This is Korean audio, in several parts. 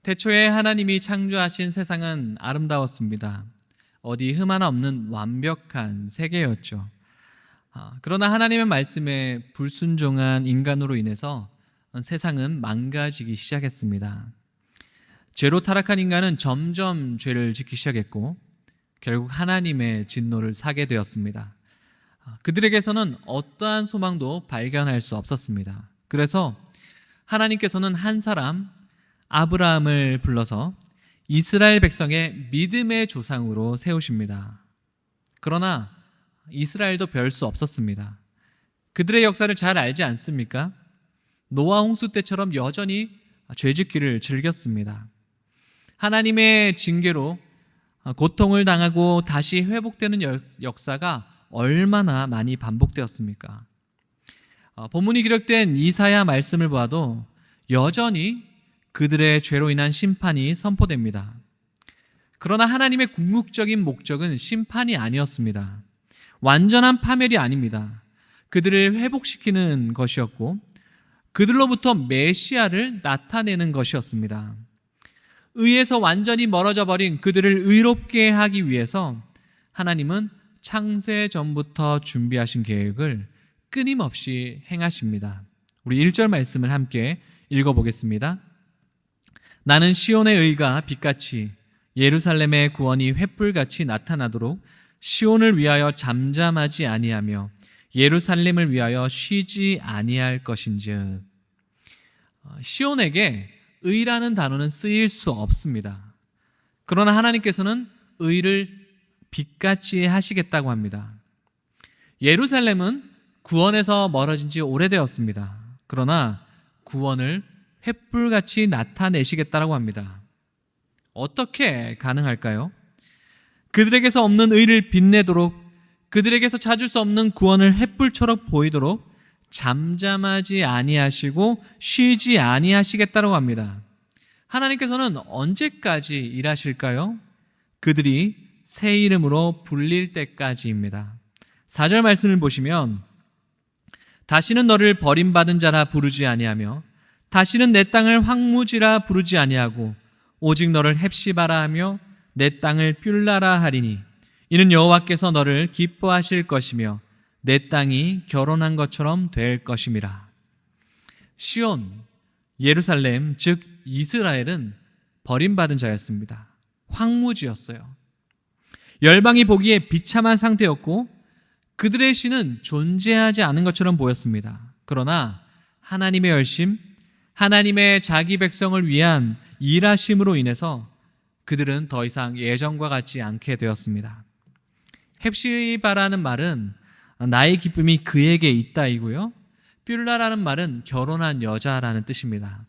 태초에 하나님이 창조하신 세상은 아름다웠습니다. 어디 흠 하나 없는 완벽한 세계였죠. 그러나 하나님의 말씀에 불순종한 인간으로 인해서 세상은 망가지기 시작했습니다. 죄로 타락한 인간은 점점 죄를 짓기 시작했고 결국 하나님의 진노를 사게 되었습니다. 그들에게서는 어떠한 소망도 발견할 수 없었습니다. 그래서 하나님께서는 한 사람 아브라함을 불러서 이스라엘 백성의 믿음의 조상으로 세우십니다. 그러나 이스라엘도 별 수 없었습니다. 그들의 역사를 잘 알지 않습니까? 노아 홍수 때처럼 여전히 죄짓기를 즐겼습니다. 하나님의 징계로 고통을 당하고 다시 회복되는 역사가 얼마나 많이 반복되었습니까? 본문이 기록된 이사야 말씀을 보아도 여전히 그들의 죄로 인한 심판이 선포됩니다. 그러나 하나님의 궁극적인 목적은 심판이 아니었습니다. 완전한 파멸이 아닙니다. 그들을 회복시키는 것이었고 그들로부터 메시아를 나타내는 것이었습니다. 의에서 완전히 멀어져 버린 그들을 의롭게 하기 위해서 하나님은 창세 전부터 준비하신 계획을 끊임없이 행하십니다. 우리 1절 말씀을 함께 읽어보겠습니다. 나는 시온의 의가 빛같이 예루살렘의 구원이 횃불같이 나타나도록 시온을 위하여 잠잠하지 아니하며 예루살렘을 위하여 쉬지 아니할 것인즉. 시온에게 의라는 단어는 쓰일 수 없습니다. 그러나 하나님께서는 의를 빛같이 하시겠다고 합니다. 예루살렘은 구원에서 멀어진 지 오래되었습니다. 그러나 구원을 횃불같이 나타내시겠다고 합니다. 어떻게 가능할까요? 그들에게서 없는 의를 빛내도록, 그들에게서 찾을 수 없는 구원을 횃불처럼 보이도록 잠잠하지 아니하시고 쉬지 아니하시겠다고 합니다. 하나님께서는 언제까지 일하실까요? 그들이 새 이름으로 불릴 때까지입니다. 4절 말씀을 보시면 다시는 너를 버림받은 자라 부르지 아니하며 다시는 내 땅을 황무지라 부르지 아니하고 오직 너를 헵시바라 하며 내 땅을 뷸라라 하리니 이는 여호와께서 너를 기뻐하실 것이며 내 땅이 결혼한 것처럼 될 것임이라. 시온, 예루살렘, 즉 이스라엘은 버림받은 자였습니다. 황무지였어요. 열방이 보기에 비참한 상태였고 그들의 신은 존재하지 않은 것처럼 보였습니다. 그러나 하나님의 열심, 하나님의 자기 백성을 위한 일하심으로 인해서 그들은 더 이상 예전과 같지 않게 되었습니다. 헵시바라는 말은 나의 기쁨이 그에게 있다이고요, 뷸라라는 말은 결혼한 여자라는 뜻입니다.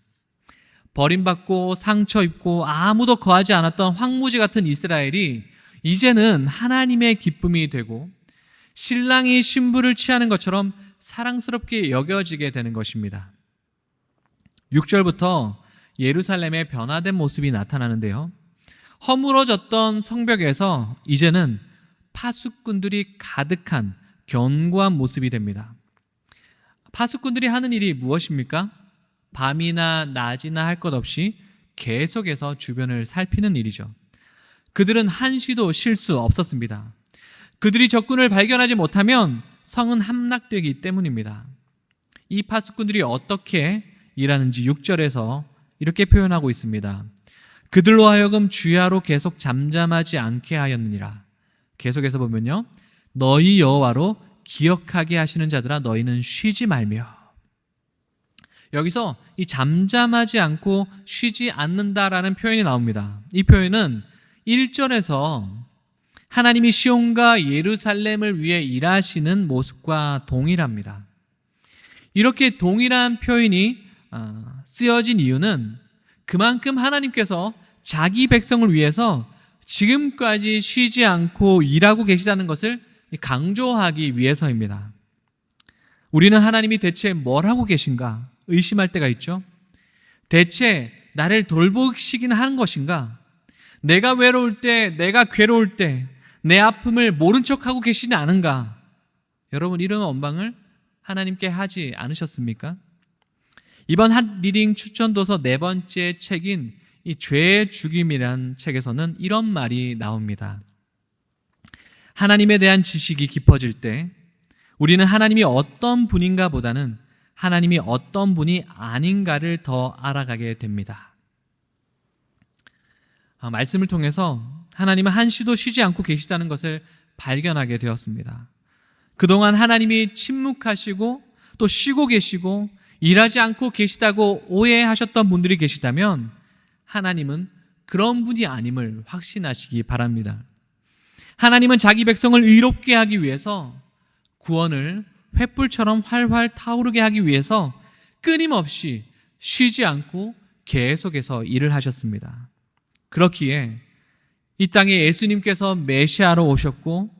버림받고 상처 입고 아무도 거하지 않았던 황무지 같은 이스라엘이 이제는 하나님의 기쁨이 되고 신랑이 신부를 취하는 것처럼 사랑스럽게 여겨지게 되는 것입니다. 6절부터 예루살렘의 변화된 모습이 나타나는데요, 허물어졌던 성벽에서 이제는 파수꾼들이 가득한 견고한 모습이 됩니다. 파수꾼들이 하는 일이 무엇입니까? 밤이나 낮이나 할 것 없이 계속해서 주변을 살피는 일이죠. 그들은 한시도 쉴 수 없었습니다. 그들이 적군을 발견하지 못하면 성은 함락되기 때문입니다. 이 파수꾼들이 어떻게 일하는지 6절에서 이렇게 표현하고 있습니다. 그들로 하여금 주야로 계속 잠잠하지 않게 하였느니라. 계속해서 보면요, 너희 여호와로 기억하게 하시는 자들아 너희는 쉬지 말며. 여기서 이 잠잠하지 않고 쉬지 않는다라는 표현이 나옵니다. 이 표현은 1절에서 하나님이 시온과 예루살렘을 위해 일하시는 모습과 동일합니다. 이렇게 동일한 표현이 쓰여진 이유는 그만큼 하나님께서 자기 백성을 위해서 지금까지 쉬지 않고 일하고 계시다는 것을 강조하기 위해서입니다. 우리는 하나님이 대체 뭘 하고 계신가 의심할 때가 있죠. 대체 나를 돌보시긴 하는 것인가? 내가 외로울 때, 내가 괴로울 때 내 아픔을 모른 척하고 계시지 않은가? 여러분, 이런 원망을 하나님께 하지 않으셨습니까? 이번 핫리딩 추천도서 4번째 책인 이 죄의 죽임이란 책에서는 이런 말이 나옵니다. 하나님에 대한 지식이 깊어질 때 우리는 하나님이 어떤 분인가 보다는 하나님이 어떤 분이 아닌가를 더 알아가게 됩니다. 말씀을 통해서 하나님은 한시도 쉬지 않고 계시다는 것을 발견하게 되었습니다. 그동안 하나님이 침묵하시고 또 쉬고 계시고 일하지 않고 계시다고 오해하셨던 분들이 계시다면 하나님은 그런 분이 아님을 확신하시기 바랍니다. 하나님은 자기 백성을 의롭게 하기 위해서 구원을 횃불처럼 활활 타오르게 하기 위해서 끊임없이 쉬지 않고 계속해서 일을 하셨습니다. 그렇기에 이 땅에 예수님께서 메시아로 오셨고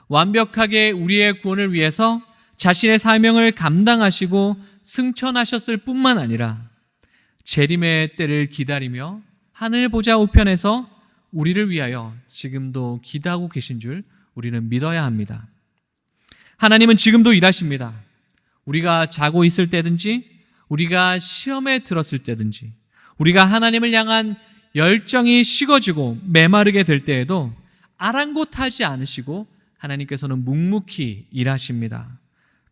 완벽하게 우리의 구원을 위해서 자신의 사명을 감당하시고 승천하셨을 뿐만 아니라 재림의 때를 기다리며 하늘 보좌 우편에서 우리를 위하여 지금도 기도하고 계신 줄 우리는 믿어야 합니다. 하나님은 지금도 일하십니다. 우리가 자고 있을 때든지 우리가 시험에 들었을 때든지 우리가 하나님을 향한 열정이 식어지고 메마르게 될 때에도 아랑곳하지 않으시고 하나님께서는 묵묵히 일하십니다.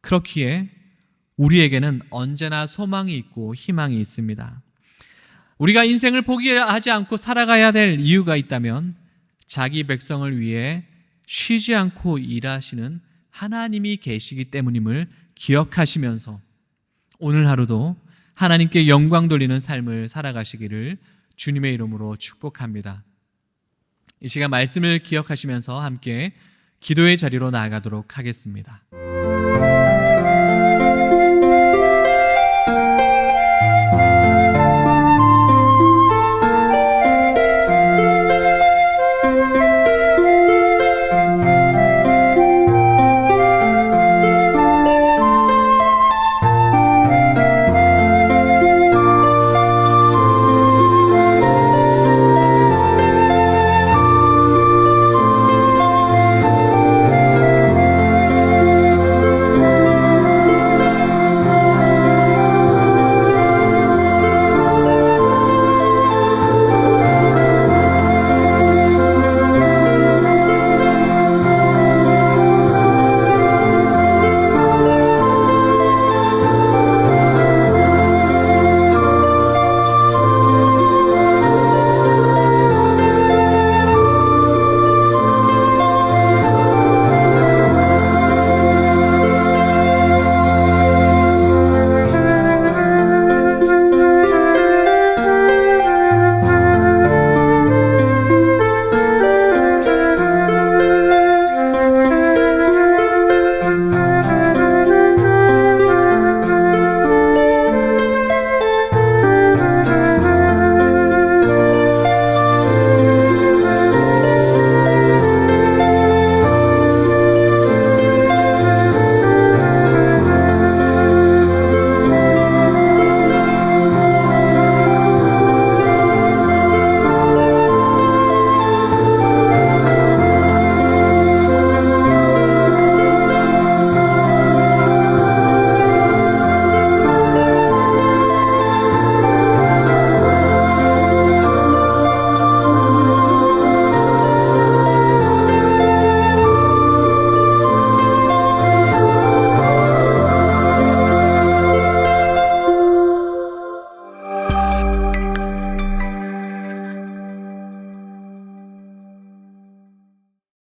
그렇기에 우리에게는 언제나 소망이 있고 희망이 있습니다. 우리가 인생을 포기하지 않고 살아가야 될 이유가 있다면 자기 백성을 위해 쉬지 않고 일하시는 하나님이 계시기 때문임을 기억하시면서 오늘 하루도 하나님께 영광 돌리는 삶을 살아가시기를 주님의 이름으로 축복합니다. 이 시간 말씀을 기억하시면서 함께 기도의 자리로 나아가도록 하겠습니다.